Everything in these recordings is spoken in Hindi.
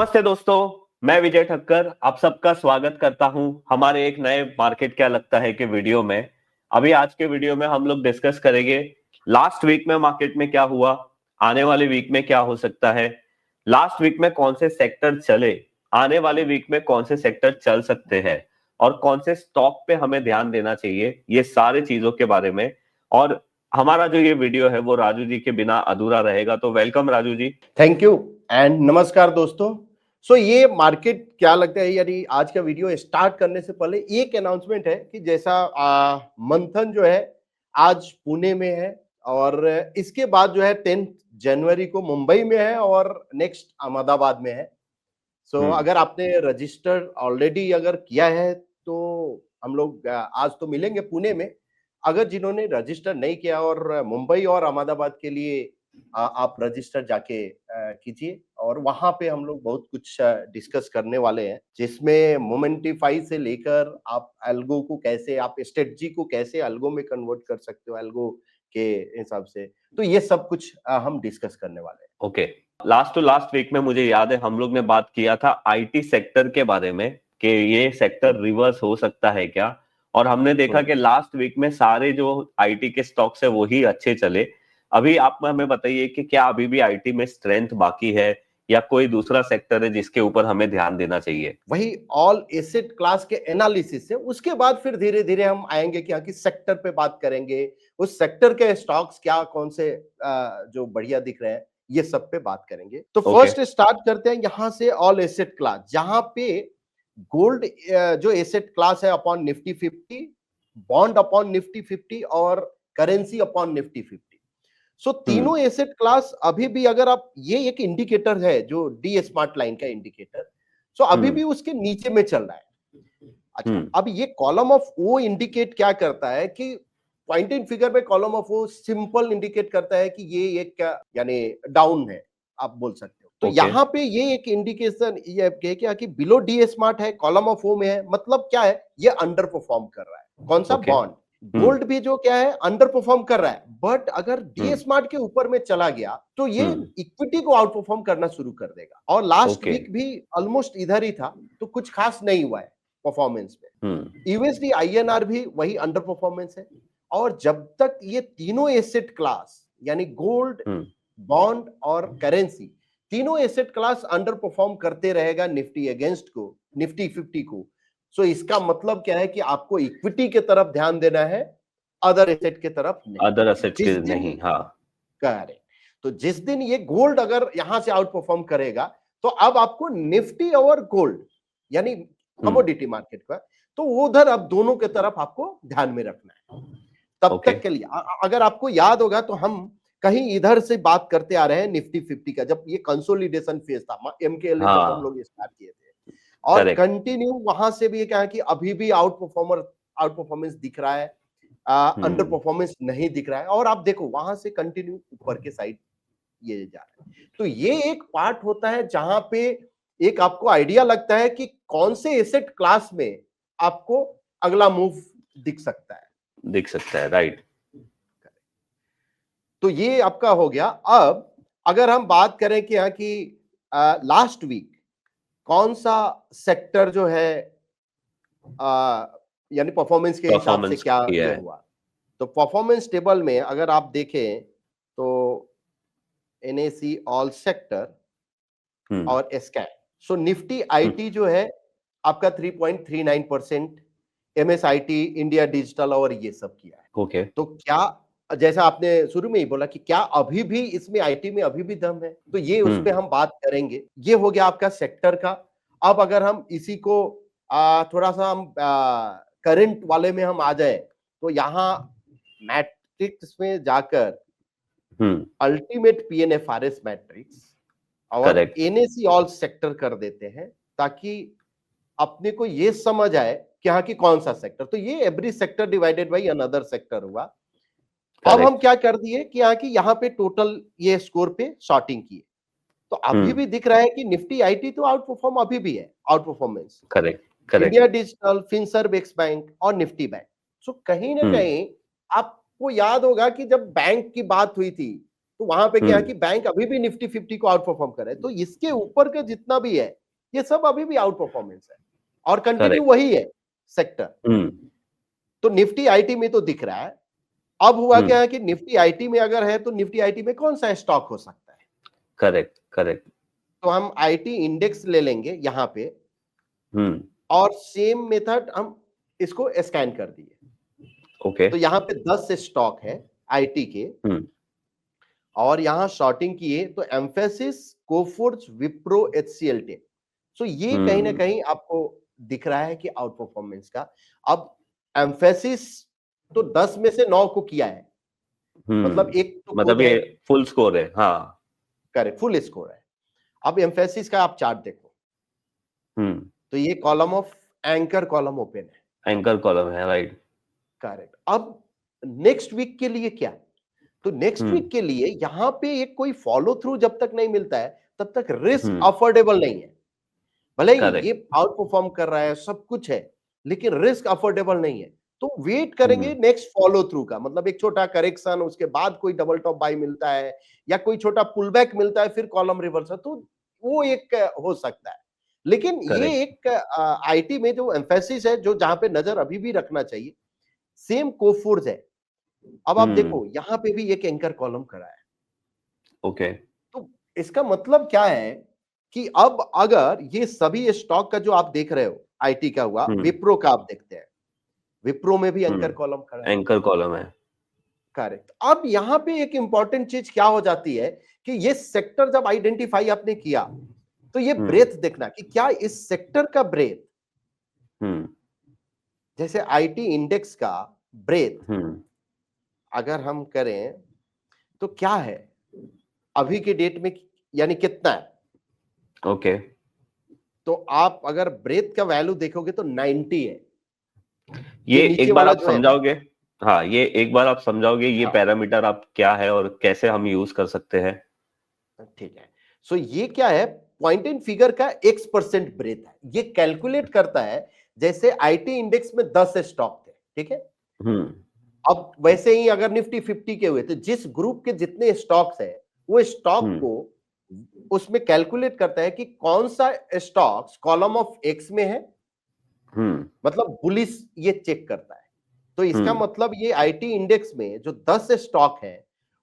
नमस्ते दोस्तों, मैं विजय ठक्कर आप सबका स्वागत करता हूं हमारे एक नए मार्केट क्या लगता है कि वीडियो में। अभी आज के वीडियो में हम लोग डिस्कस करेंगे लास्ट वीक में मार्केट में क्या हुआ, आने वाले वीक में क्या हो सकता है, लास्ट वीक में कौन से सेक्टर चले, आने वाले वीक में कौन से सेक्टर चल सकते हैं और कौन से स्टॉक पे हमें ध्यान देना चाहिए, ये सारे चीजों के बारे में। और हमारा जो ये वीडियो है वो राजू जी के बिना अधूरा रहेगा, तो welcome Raju ji. Thank you and नमस्कार दोस्तों। ये मार्केट क्या लगता है, यानी आज का वीडियो स्टार्ट करने से पहले एक अनाउंसमेंट है कि जैसा मंथन जो है आज पुणे में है और इसके बाद जो है 10 जनवरी को मुंबई में है और नेक्स्ट अहमदाबाद में है। अगर आपने रजिस्टर ऑलरेडी अगर किया है तो हम लोग आज तो मिलेंगे पुणे में। अगर जिन्होंने रजिस्टर नहीं किया और मुंबई और अहमदाबाद के लिए आप रजिस्टर जाके कीजिए और वहां पे हम लोग बहुत कुछ डिस्कस करने वाले हैं, जिसमें मोमेंटिफाई से लेकर आप एल्गो को कैसे, आप स्ट्रेटजी को कैसे एल्गो में कन्वर्ट कर सकते हो एल्गो के हिसाब से, तो ये सब कुछ हम डिस्कस करने वाले हैं। Okay, last to last week में मुझे याद है हम लोग ने बात किया था आईटी सेक्टर के बारे में कि ये सेक्टर रिवर्स हो सकता है क्या, और हमने देखा कि लास्ट वीक में सारे जो आईटी के स्टॉक्स है वही अच्छे चले। अभी आप हमें बताइए कि क्या अभी भी आईटी में स्ट्रेंथ बाकी है या कोई दूसरा सेक्टर है जिसके ऊपर हमें ध्यान देना चाहिए? वही ऑल एसेट क्लास के एनालिसिस से उसके बाद फिर धीरे धीरे हम आएंगे कि किस सेक्टर पे बात करेंगे, उस सेक्टर के स्टॉक्स क्या कौन से जो बढ़िया दिख रहे हैं, ये सब पे बात करेंगे। तो फर्स्ट स्टार्ट करते हैं यहाँ से, ऑल एसेट क्लास, जहां पे गोल्ड जो एसेट क्लास है upon Nifty 50, bond upon Nifty 50 और करेंसी अपॉन निफ्टी 50। तीनों एसेट क्लास अभी भी, अगर आप, ये एक इंडिकेटर है जो डी स्मार्ट लाइन का इंडिकेटर, अभी भी उसके नीचे में चल रहा है। अच्छा, अब ये कॉलम ऑफ ओ इंडिकेट क्या करता है कि पॉइंटिंग फिगर में column of o simple indicate करता है कि ये एक यानी डाउन है, आप बोल सकते हो। तो यहाँ पे ये एक इंडिकेशन ये क्या कि बिलो डी स्मार्ट है, कॉलम ऑफ ओ में है, मतलब क्या है, ये अंडर परफॉर्म कर रहा है। कौन सा? बॉन्ड। गोल्ड भी जो क्या है, अंडर परफॉर्म कर रहा है, बट अगर डी स्मार्ट के ऊपर में चला गया तो ये इक्विटी को आउट परफॉर्म करना शुरू कर देगा। और लास्ट वीक भी ऑलमोस्ट इधर ही था, तो कुछ खास नहीं हुआ है परफॉर्मेंस में। यूएसडी आईएनआर भी वही अंडर परफॉर्मेंस है। और जब तक ये तीनों एसेट क्लास यानी गोल्ड, बॉन्ड और करेंसी, तीनों एसेट क्लास अंडर परफॉर्म करते रहेगा निफ्टी अगेंस्ट को, निफ्टी 50 को, इसका मतलब क्या है कि आपको इक्विटी के तरफ ध्यान देना है, अदर एसेट के तरफ नहीं। अदर एसेट के नहीं। हाँ, करेक्ट। तो जिस दिन ये गोल्ड अगर यहां से आउट परफॉर्म करेगा, तो अब आपको निफ्टी और गोल्ड यानी कमोडिटी मार्केट का, तो उधर अब दोनों के तरफ आपको ध्यान में रखना है। तब तक के लिए अगर आपको याद होगा तो हम कहीं इधर से बात करते आ रहे हैं निफ्टी 50 का, जब ये कंसोलिडेशन फेज था, एमकेएल जब हम लोग स्टार्ट किए थे, और कंटिन्यू वहां से भी क्या है कि अभी भी आउट परफॉर्मेंस दिख रहा है, अंडर परफॉर्मेंस नहीं दिख रहा है। और आप देखो वहां से कंटिन्यू ऊपर के साइड ये जा रहा है। तो ये एक पार्ट होता है जहां पे एक आपको आइडिया लगता है कि कौन से एसेट क्लास में आपको अगला मूव दिख सकता है, राइट। तो ये आपका हो गया। अब अगर हम बात करें कि यहाँ की लास्ट वीक कौन सा सेक्टर जो है यानी परफॉर्मेंस के हिसाब से क्या ये हुआ, तो परफॉर्मेंस टेबल में अगर आप देखें तो एनएसी ऑल सेक्टर और स्कैन, निफ्टी आईटी जो है आपका 3.39%, एमएसआईटी, इंडिया डिजिटल और ये सब किया है। तो क्या, जैसा आपने शुरू में ही बोला कि क्या अभी भी इसमें आईटी में अभी भी दम है, तो ये उस पे हम बात करेंगे। ये हो गया आपका सेक्टर का। अब अगर हम इसी को थोड़ा सा हम करंट वाले में हम आ जाए, तो यहाँ मैट्रिक्स में जाकर अल्टीमेट पीएनएफआरएस मैट्रिक्स और एनएसी ऑल सेक्टर कर देते हैं, ताकि अपने को ये समझ आए कि हाँ कि कौन सा सेक्टर। तो ये every sector divided by another sector हुआ। अब हम क्या कर दिए कि यहाँ पे टोटल ये स्कोर पे शॉर्टिंग किए, तो अभी भी दिख रहा है कि निफ्टी आईटी तो आउट परफॉर्म अभी भी है, out performance India digital, Finserv, x bank और निफ्टी बैंक। कहीं ना कहीं आपको याद होगा कि जब बैंक की बात हुई थी तो वहां पे क्या है कि बैंक अभी भी निफ्टी 50 को आउट परफॉर्म कर रहा है, तो इसके ऊपर का जितना भी है ये सब अभी भी आउट परफॉर्मेंस है और कंटिन्यू वही है सेक्टर। तो निफ्टी आईटी में तो दिख रहा है। अब हुआ क्या है कि निफ्टी आईटी में अगर है तो निफ्टी आईटी में कौन सा स्टॉक हो सकता है? Correct correct. तो हम आईटी इंडेक्स ले लेंगे यहां पे और सेम मेथड हम इसको स्कैन कर दिए। ओके। तो यहां पे 10 स्टॉक है आईटी के और यहां शॉर्टिंग किए तो Mphasis, Coforge, Wipro, HCL tech. So ये कहीं ना कहीं आपको दिख रहा है कि आउट परफॉर्मेंस का। अब एम्फेसिस तो 10 में से 9 को किया है, मतलब एक तो मतलब ये फुल स्कोर है। हाँ करेक्ट, फुल स्कोर है। अब एम्फेसिस का आप चार्ट देखो, तो ये column of anchor column open है, एंकर कॉलम है, राइट। करेक्ट। अब नेक्स्ट वीक के लिए क्या? तो नेक्स्ट वीक के लिए यहां पे एक कोई फॉलो थ्रू जब तक नहीं मिलता है तब तक रिस्क अफोर्डेबल नहीं है। भले ही ये आउट परफॉर्म कर रहा है, सब कुछ है, लेकिन रिस्क अफोर्डेबल नहीं है। तो वेट करेंगे नेक्स्ट फॉलो थ्रू का, मतलब एक छोटा करेक्शन, उसके बाद कोई डबल टॉप बाय मिलता है या कोई छोटा पुल बैक मिलता है, फिर कॉलम रिवर्सल, तो वो एक हो सकता है। लेकिन ये एक आईटी में जो एम्फेसिस है, जो जहां पे नजर अभी भी रखना चाहिए, सेम कोफोर्ज है। अब आप देखो यहां पे भी एक एंकर कॉलम करा है। ओके। तो इसका मतलब क्या है कि अब अगर ये सभी स्टॉक का जो आप देख रहे हो, आईटी का हुआ, विप्रो का आप देखते हैं, विप्रो में भी एंकर कॉलम खड़ा है, एंकर कॉलम है, करेक्ट। अब यहां पे एक इंपॉर्टेंट चीज क्या हो जाती है कि ये सेक्टर जब आइडेंटिफाई आपने किया तो ये ब्रेथ देखना कि क्या इस सेक्टर का ब्रेथ, जैसे आईटी इंडेक्स का ब्रेथ अगर हम करें तो क्या है अभी के डेट में, यानी कितना है? ओके। तो आप अगर ब्रेथ का वैल्यू देखोगे तो 90 है। ये नीचे एक बार वाला आप जो है, समझाओगे? हाँ, ये एक बार आप समझाओगे ये हाँ, पैरामीटर आप क्या है और कैसे हम यूज कर सकते हैं? ठीक है। सो ये क्या है, पॉइंट एंड फिगर का x% ब्रेथ है। ये कैलकुलेट करता है जैसे आईटी इंडेक्स में 10 स्टॉक थे, ठीक है। अब वैसे ही अगर निफ्टी 50 के हुए तो जिस ग्रुप के जितने स्टॉक्स है वो स्टॉक को उसमें कैलकुलेट करता है कि कौन सा स्टॉक्स कॉलम ऑफ एक्स में है, मतलब बुलिश ये चेक करता है। तो इसका मतलब ये आईटी इंडेक्स में जो 10 स्टॉक है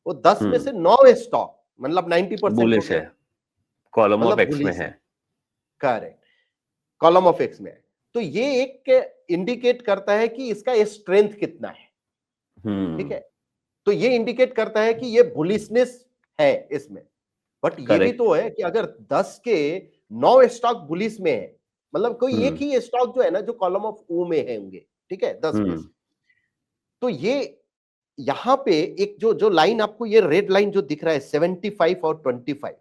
वो 10 में से 9 स्टॉक, मतलब 90% हो बुलिश गया, है, कॉलम ऑफ मतलब एक्स में बुलिश है। है, करेक्ट, कॉलम ऑफ एक्स में है। तो ये एक इंडिकेट करता है कि इसका स्ट्रेंथ कितना है, ठीक है। तो ये इंडिकेट करता है कि ये बुलिशनेस है इसमें। बट ये भी तो है कि अगर 10 के 9 स्टॉक बुलिश में है, मतलब कोई एक ही स्टॉक जो है ना जो कॉलम ऑफ ओ में है होंगे, ठीक है, 10 में से। तो ये यहां पे एक जो जो लाइन आपको ये रेड लाइन जो दिख रहा है 75 और 25,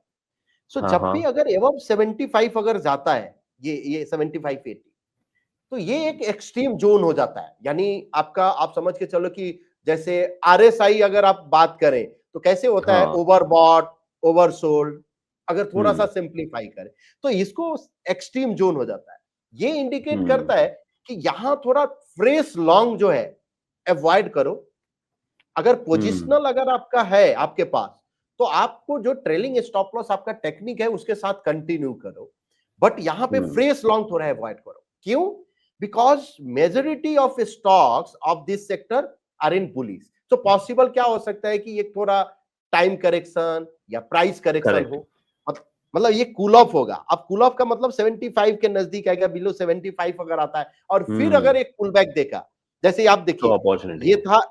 सो जब भी अगर एवं 75 अगर जाता है, ये 75 80, तो ये एक एक्सट्रीम जोन हो जाता है। यानी आपका, आप समझ के चलो कि जैसे आरएसआई अगर आप बात करें तो कैसे होता है, ओवरबॉट, ओवरसोल्ड, अगर थोड़ा सा सिंप्लीफाई करें तो इसको एक्सट्रीम जोन हो जाता है। ये इंडिकेट करता है कि यहां थोड़ा फ्रेश लॉन्ग जो है अवॉइड करो। अगर पोजिशनल अगर आपका है आपके पास, तो आपको जो ट्रेलिंग स्टॉप लॉस आपका टेक्निक है उसके साथ कंटिन्यू करो, बट यहां पे फ्रेश लॉन्ग थोड़ा अवॉइड करो। क्यों? Because majority of stocks of this sector are in bullish. तो पॉसिबल क्या हो सकता है कि एक थोड़ा टाइम करेक्शन या प्राइस करेक्शन हो, मतलब ये कूल ऑफ होगा। अब कूल ऑफ का मतलब 75 के नजदीक आएगा, बिलो 75 अगर आता है और फिर अगर एक पुल बैक देखा, जैसे आप देखिए ये था,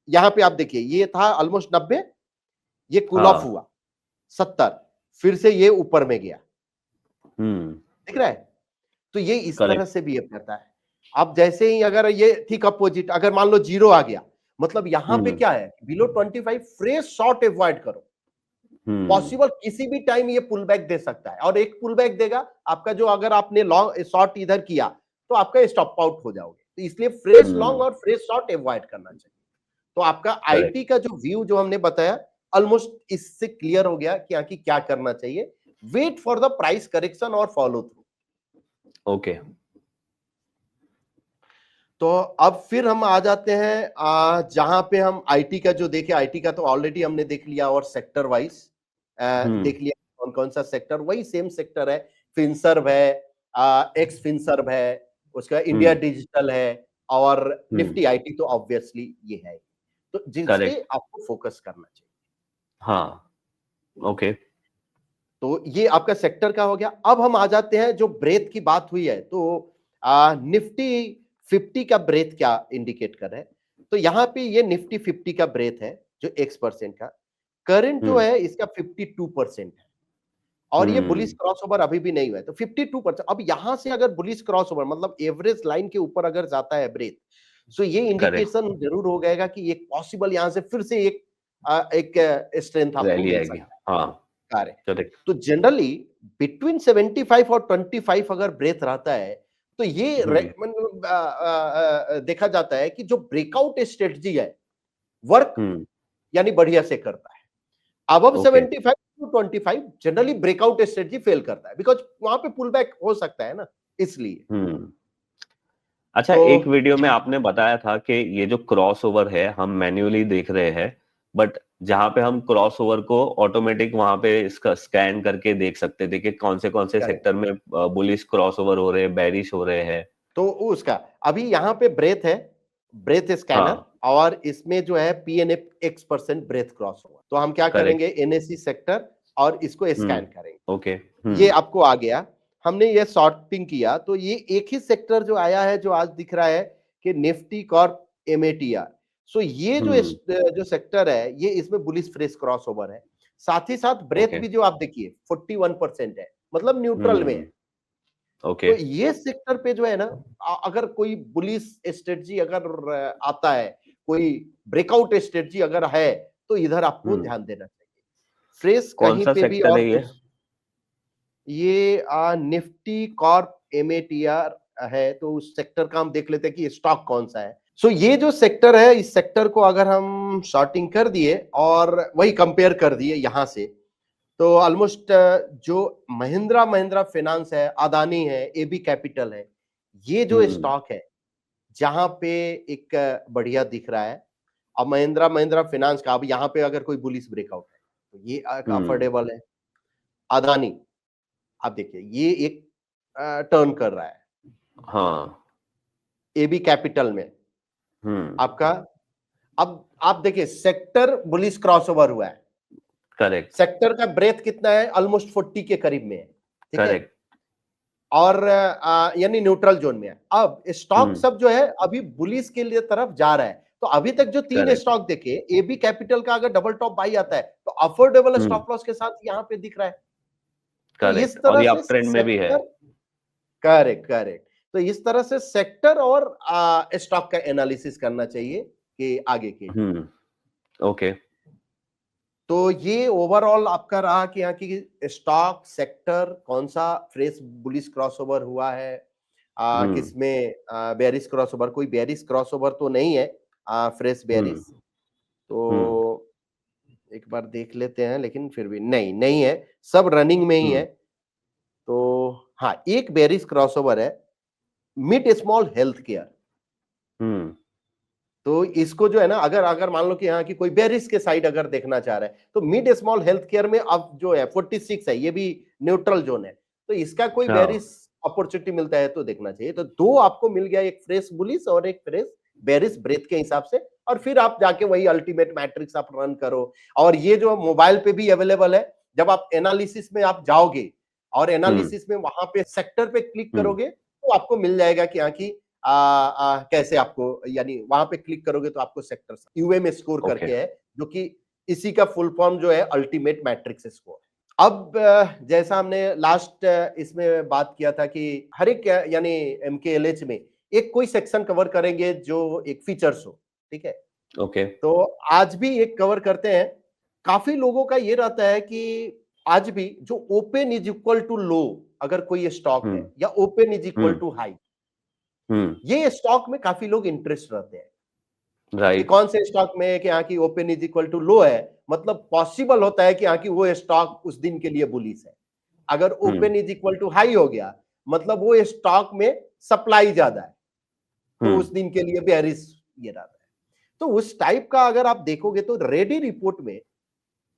यहां पे आप देखिए ये था ऑलमोस्ट 90, ये कूल ऑफ हुआ 70, फिर से ये ऊपर में गया, दिख रहा है। तो ये इस तरह से भी करता है। अब जैसे ही अगर ये ठीक अपोजिट, अगर मान लो 0 आ गया, मतलब यहां पे क्या है, बिलो 25 फ्रेश शॉर्ट अवॉइड करो। पॉसिबल किसी भी टाइम ये पुल बैक दे सकता है, और एक पुल बैक देगा आपका, जो अगर आपने लॉन्ग शॉर्ट इधर किया तो आपका स्टॉप आउट हो जाओगे। तो इसलिए फ्रेश लॉन्ग और फ्रेश शॉर्ट अवॉइड करना चाहिए। तो आपका आईटी का जो व्यू जो हमने बताया ऑलमोस्ट इससे क्लियर हो गया कि आखिर क्या करना चाहिए। Wait for the price correction और फॉलो थ्रू। ओके। तो अब फिर हम आ जाते हैं जहां पे हम आईटी का जो देखे, आईटी का तो ऑलरेडी हमने देख लिया और सेक्टर वाइज देख लिया कौन कौन सा सेक्टर, वही सेम सेक्टर है। फिनसर्व है, एक्स फिनसर्व है, उसका इंडिया डिजिटल है, और निफ्टी आईटी तो ऑब्वियसली ये है, तो जिस पे करेक्ट। आपको फोकस करना चाहिए। हाँ, ओके। तो ये आपका सेक्टर का हो गया। अब हम आ जाते हैं, जो ब्रेथ की बात हुई है, तो निफ्टी 50 का ब्रेथ क्या इंडिकेट कर रहा है, तो यहां पे ये निफ्टी 50 का ब्रेथ है जो X% का करंट जो है इसका 52% है, और ये बुलिश क्रॉसओवर अभी भी नहीं हुआ है, तो 52%। अब यहां से अगर बुलिश क्रॉसओवर मतलब एवरेज लाइन के ऊपर अगर जाता है ब्रेथ, सो ये करेक्ट। इंडिकेशन जरूर हो जाएगा कि एक पॉसिबल यहां से फिर से एक स्ट्रेंथ आपको रैली मिल आएगी। सकता है। हाँ, कार्य करेक्ट। तो जनरली बिटवीन 75 और 25 अगर ब्रेथ रहता है, तो ये मतलब देखा जाता है कि जो ब्रेकआउट स्ट्रेटजी है वर्क यानी बढ़िया से करता है। अब okay. 75 to 25 generally breakout strategy fail करता है, बिकॉज वहां पे पुल बैक हो सकता है ना, इसलिए। अच्छा, तो एक वीडियो में आपने बताया था कि ये जो क्रॉस ओवर है हम मैन्युअली देख रहे हैं, बट जहां पे हम क्रॉस ओवर को ऑटोमेटिक वहां पे इसका स्कैन करके देख सकते थे कि कौन से करेक्ट, सेक्टर में बुलिश क्रॉस ओवर हो रहे हैं, बेरिश हो रहे हैं। तो उसका अभी यहाँ पे ब्रेथ है, ब्रेथ स्कैनर, हाँ, और इसमें जो है पीएनएफ X% ब्रेथ क्रॉस हुआ, तो हम क्या करेक्ट। करेंगे, एनएससी सेक्टर और इसको स्कैन करेंगे। ओके। ये आपको आ गया, हमने ये सॉर्टिंग किया, तो ये एक ही सेक्टर जो आया है जो आज दिख रहा है कि निफ्टी कॉर्प एमएटीआर। सो ये जो सेक्टर है ये इसमें बुलिश फ्रेश क्रॉस ओवर है, साथ ही साथ ब्रेथ ओके। भी जो आप देखिए 41% है, मतलब न्यूट्रल में है। ओके। तो ये सेक्टर पे जो है ना, अगर कोई बुलिश स्ट्रेटजी अगर आता है, कोई ब्रेकआउट स्ट्रेटजी अगर है, तो इधर आपको ध्यान देना चाहिए। फ्रेश कौन कहीं सा पे भी सेक्टर और है ये? कुछ, ये निफ्टी कॉर्प एमएटीआर है, तो उस सेक्टर का हम देख लेते हैं कि स्टॉक कौन सा है। सो ये जो सेक्टर है, इस सेक्टर को अगर हम शॉर्टिंग कर दिए और वही कंपेयर कर दिए यहां से, तो ऑलमोस्ट जो महिंद्रा महिंद्रा फाइनेंस है, अदानी है, एबी कैपिटल है, ये जो स्टॉक है जहां पे एक बढ़िया दिख रहा है। अब महिंद्रा महिंद्रा फाइनेंस का, अब यहाँ पे अगर कोई बुलिश ब्रेकआउट है तो ये अफोर्डेबल है। अदानी, आप देखिए ये एक टर्न कर रहा है। हाँ। एबी कैपिटल में आपका, अब आप देखिए सेक्टर बुलिश क्रॉसओवर हुआ है, करेक्ट। सेक्टर का ब्रेथ कितना है, ऑलमोस्ट 40 के करीब में है, ठीक है, करेक्ट। और यानी न्यूट्रल जोन में है। अब स्टॉक सब जो है अभी बुलिश के लिए तरफ जा रहा है, तो अभी तक जो तीन करेक्ट। स्टॉक देखे, एबी कैपिटल का अगर डबल टॉप बाई आता है तो अफोर्डेबल स्टॉप लॉस के साथ यहाँ पे दिख रहा है। तो इस करेक्ट, और तरह ये से अप ट्रेंड में भी है। सेक्टर, करेक्ट करेक्ट, तो इस तरह से सेक्टर और स्टॉक का एनालिसिस करना चाहिए कि आगे के लिए। ओके। तो ये ओवरऑल आपका रहा कि यहाँ की स्टॉक सेक्टर कौन सा फ्रेश बुलिश क्रॉसओवर हुआ है, किसमें बेरिश क्रॉसओवर, कोई बेरिश क्रॉसओवर तो नहीं है, फ्रेश बेरिश, तो एक बार देख लेते हैं, लेकिन फिर भी नहीं नहीं है, सब रनिंग में ही है। तो हाँ, एक बेरिश क्रॉसओवर है, मिड स्मॉल हेल्थ केयर। तो इसको जो है ना, अगर अगर मान लो कि यहाँ की कोई बेरिश के साइड अगर देखना चाह रहा है, तो मिड स्मॉल हेल्थ केयर में अब जो है 46 है, ये भी न्यूट्रल जोन है, तो इसका कोई बेरिश अपॉर्चुनिटी मिलता है तो देखना चाहिए। तो दो आपको मिल गया, एक फ्रेश बुलिश और एक फ्रेश बेरिश ब्रेथ के हिसाब से, और फिर आप जाके वही अल्टीमेट मैट्रिक्स आप रन करो। और ये जो मोबाइल पे भी अवेलेबल है, जब आप एनालिसिस में आप जाओगे और एनालिसिस में वहां पे सेक्टर पे क्लिक करोगे, तो आपको मिल जाएगा कि यहाँ की कैसे आपको, यानी वहां पे क्लिक करोगे तो आपको सेक्टर यूएम स्कोर ओके। करके है, जो कि इसी का फुल फॉर्म जो है अल्टीमेट मैट्रिक्स स्कोर। अब जैसा हमने लास्ट इसमें बात किया था कि हर एक यानी एमकेएलएच में एक कोई सेक्शन कवर करेंगे जो एक फीचर्स हो, ठीक है। ओके। तो आज भी एक कवर करते हैं। काफी लोगों का ये रहता है कि आज भी जो open is equal to low अगर कोई स्टॉक है, या open is equal to high, ये स्टॉक में काफी लोग इंटरेस्ट रहते हैं कि राइट। कौन से स्टॉक में कि यहाँ की open is equal to low है, मतलब पॉसिबल होता है कि यहाँ की वो स्टॉक उस दिन के लिए बुलिश है। अगर open is equal to high हो गया, मतलब वो स्टॉक में सप्लाई ज्यादा है, तो उस दिन के लिए बेयरिश ये रहता है। तो उस टाइप का अगर आप देखोगे तो रेडी रिपोर्ट में,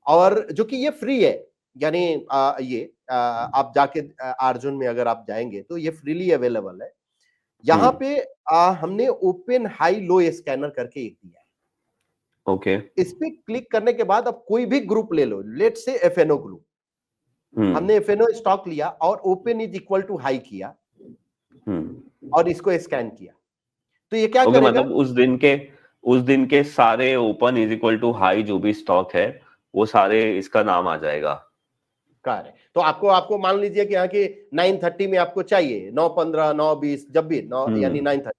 और जो कि ये फ्री है, यानी आप जाके अर्जुन में अगर आप जाएंगे तो ये फ्रीली अवेलेबल है। यहाँ पे हमने ओपन हाई लो स्कैनर करके एक दिया है। ओके। इस पे क्लिक करने के बाद अब कोई भी ग्रुप ले लो, लेट्स से एफएनओ ग्रुप, हमने एफएनओ स्टॉक लिया और open is equal to high किया और इसको स्कैन किया, तो ये क्या ओके, करेगा? मतलब उस दिन के सारे open is equal to high जो भी स्टॉक है वो सारे इसका नाम आ जाएगा। कार है। तो आपको मान लीजिए कि यहाँ की 9:30 में आपको चाहिए, 9:15, 9:20, जब भी 9 यानी 9:30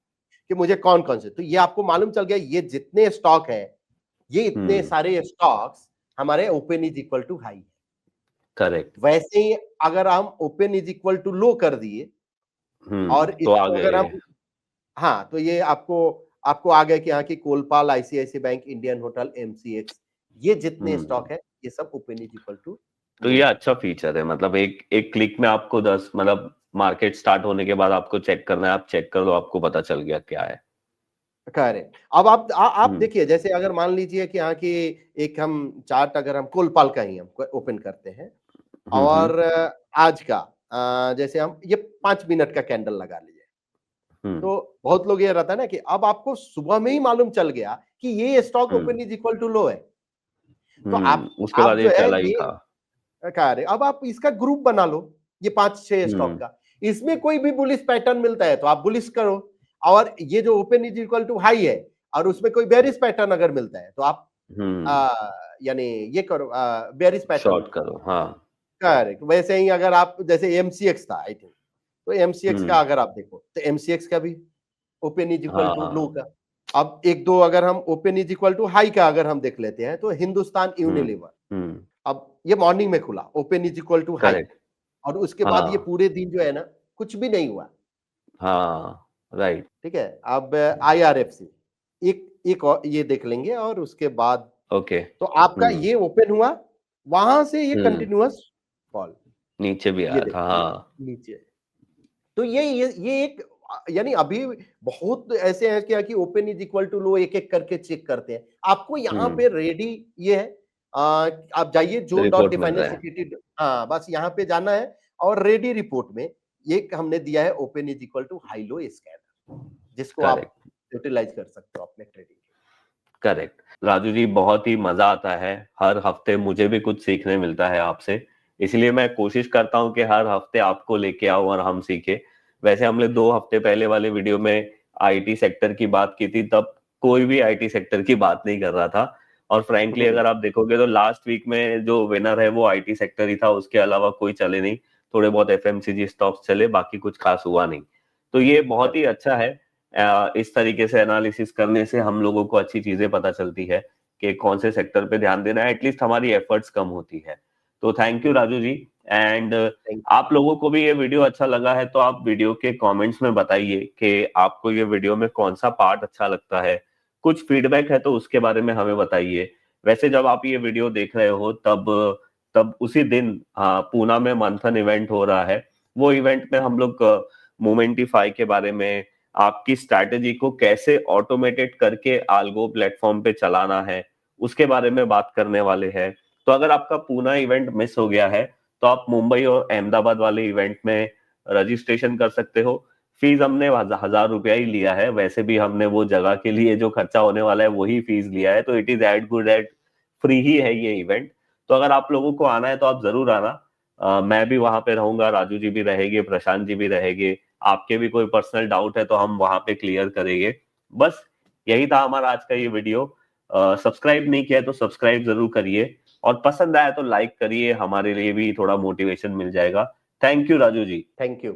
कि मुझे कौन कौन से, तो ये आपको मालूम चल गया ये जितने स्टॉक है, ये इतने सारे स्टॉक्स हमारे open is equal to high है। करेक्ट। वैसे ही अगर हम open is equal to low कर दिए और तो इसको आगे अगर हम, हाँ, तो ये आपको आ गया कि यहाँ की Colpal, ICICI bank, Indian hotel, MCX, ये जितने स्टॉक है ये सब ओपन इज इक्वल टू। तो ये अच्छा फीचर है, मतलब एक क्लिक में आपको 10, मतलब मार्केट स्टार्ट होने के बाद आपको चेक करना है, आप चेक कर लो, आपको पता चल गया क्या है। करेक्ट। अब आप देखिए, जैसे अगर मान लीजिए कि यहाँ की एक हम चार्ट, अगर हम कोलपाल का ही हम ओपन करते हैं और आज का जैसे हम ये 5 मिनट का कैंडल लगा लीजिए, तो बहुत लोग ये रहता है ना कि अब आपको सुबह में ही मालूम चल गया कि ये stock open is equal to low है, तो उसके आप बाद जो ये है चला ही ये था। अब आप इसका ग्रुप बना लो, ये 5-6 स्टॉक का, इसमें कोई भी बुलिश पैटर्न मिलता है तो आप बुलिश करो, और ये जो open is equal to high है और उसमें कोई बेरिश पैटर्न अगर मिलता है तो आप यानी ये करो, बेरिश पैटर्न शॉर्ट करो। हाँ, करेक्ट। वैसे ही अगर आप, जैसे एमसीएक्स था आई थिंक, तो एमसीएक्स का अगर आप देखो तो एमसीएक्स का भी open is equal to low का। अब एक दो अगर हम open is equal to high का अगर हम देख लेते हैं तो हिंदुस्तान यूनिलीवर, अब ये मॉर्निंग में खुला open is equal to high, और उसके बाद ये पूरे दिन जो है ना कुछ भी नहीं हुआ। हाँ, राइट। ठीक है। अब आईआरएफसी एक और ये देख लेंगे, और उसके बाद ओके, तो आपका ये ओपन हुआ, वहां से ये कंटिन्यूअस फॉल नीचे भी आया था। हाँ, नीचे। तो ये एक, यानी अभी बहुत ऐसे हैं क्या कि ओपन इज इक्वल टू लो एक एक करके चेक करते हैं। आपको यहाँ पे रेडी ये है, आप जाइए जोन डॉट रिपोर्ट मिल डिफाइनर रहा है। सिक्योरिटी, हाँ बस यहाँ पे जाना है, और रेडी रिपोर्ट में ये हमने दिया है open is equal to high low scanner, जिसको आप यूटिलाइज कर सकते हो अपने ट्रेडिंग। करेक्ट। राजू जी, बहुत ही मजा आता है, हर हफ्ते मुझे भी कुछ सीखने मिलता है आपसे, इसलिए मैं कोशिश करता हूँ कि हर हफ्ते आपको लेके आऊं और हम सीखे। वैसे हमने 2 हफ्ते पहले वाले वीडियो में आईटी सेक्टर की बात की थी, तब कोई भी आईटी सेक्टर की बात नहीं कर रहा था, और फ्रैंकली अगर आप देखोगे तो लास्ट वीक में जो विनर है वो आईटी सेक्टर ही था, उसके अलावा कोई चले नहीं। थोड़े बहुत एफएमसीजी स्टॉक्स चले, बाकी कुछ खास हुआ नहीं। तो ये बहुत ही अच्छा है, इस तरीके से एनालिसिस करने से हम लोगों को अच्छी चीजें पता चलती है कि कौन से सेक्टर पे ध्यान देना है, एटलीस्ट हमारी एफर्ट्स कम होती है। तो thank you Raju ji. And आप लोगों को भी ये वीडियो अच्छा लगा है तो आप वीडियो के कमेंट्स में बताइए कि आपको ये वीडियो में कौन सा पार्ट अच्छा लगता है, कुछ फीडबैक है तो उसके बारे में हमें बताइए। वैसे जब आप ये वीडियो देख रहे हो तब उसी दिन पूना में मंथन इवेंट हो रहा है। वो इवेंट में हम लोग मोमेंटिफाई के बारे में, आपकी स्ट्रैटेजी को कैसे ऑटोमेटेड करके आल्गो प्लेटफॉर्म पे चलाना है, उसके बारे में बात करने वाले हैं। तो अगर आपका पूना इवेंट मिस हो गया है तो आप मुंबई और अहमदाबाद वाले इवेंट में रजिस्ट्रेशन कर सकते हो। फीस हमने 1000 रुपया ही लिया है, वैसे भी हमने वो जगह के लिए जो खर्चा होने वाला है वही फीस लिया है, तो it is at good at free ही है ये इवेंट। तो अगर आप लोगों को आना है तो आप जरूर आना। मैं भी वहां पे रहूंगा, राजू जी भी रहेंगे, प्रशांत जी भी रहेंगे। आपके भी कोई पर्सनल डाउट है तो हम वहां पे क्लियर करेंगे। बस यही था हमारा आज का ये वीडियो। सब्सक्राइब नहीं किया तो सब्सक्राइब जरूर करिए, और पसंद आया तो लाइक करिए, हमारे लिए भी थोड़ा मोटिवेशन मिल जाएगा। Thank you Raju ji. Thank you.